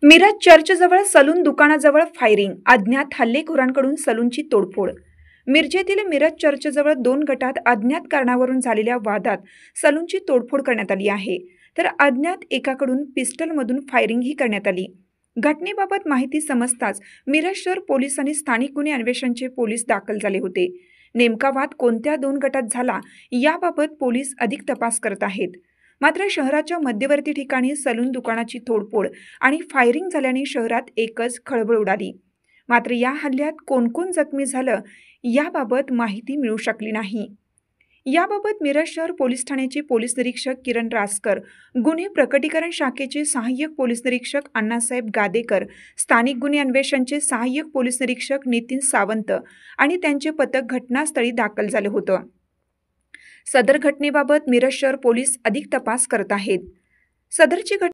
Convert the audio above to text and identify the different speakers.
Speaker 1: Miraj चर्चजवळ salon दुकानाजवळ firing, अज्ञात हल्लेखोरांकडून सलूनची तोडफोड। मिरजेतील मिरज चर्चजवळ दोन गटात अज्ञात कारणावरून झालेल्या वादात सलूनची तोडफोड करण्यात आली आहे, तर अज्ञात एकाकडून पिस्टलमधून फायरिंगही करण्यात आली। घटनेबाबत माहिती समजताच मिरज शहर पोलीस आणि स्थानिक गुन्हे अन्वेषणचे पोलीस दाखल झाले होते। नेमका वाद कोणत्या दोन गटात झाला याबाबत पोलीस अधिक तपास करत आहेत। मात्र शहराच्या मध्यवर्ती ठिकाणी सलून दुकानाची तोडफोड आणि फायरिंग झाल्याने शहरात एकच खळबळ उडाली। मात्र या हल्ल्यात कोण कोण जखमी झालं याबाबत माहिती मिळू शकली नाही। याबाबत मिरज शहर पोलीस ठाण्याचे पोलीस निरीक्षक किरण रासकर, गुन्हे प्रकटीकरण शाखेचे सहाय्यक पोलीस निरीक्षक अण्णासाहेब गादेकर, स्थानिक गुन्हे अन्वेषणचे सहाय्यक पोलीस निरीक्षक नितीन सावंत आणि त्यांचे पथक घटनास्थळी दाखल झालं होतं। सदर घटनेबाबत मिरज शहर पोलीस अधिक तपास करत आहेत। सदरची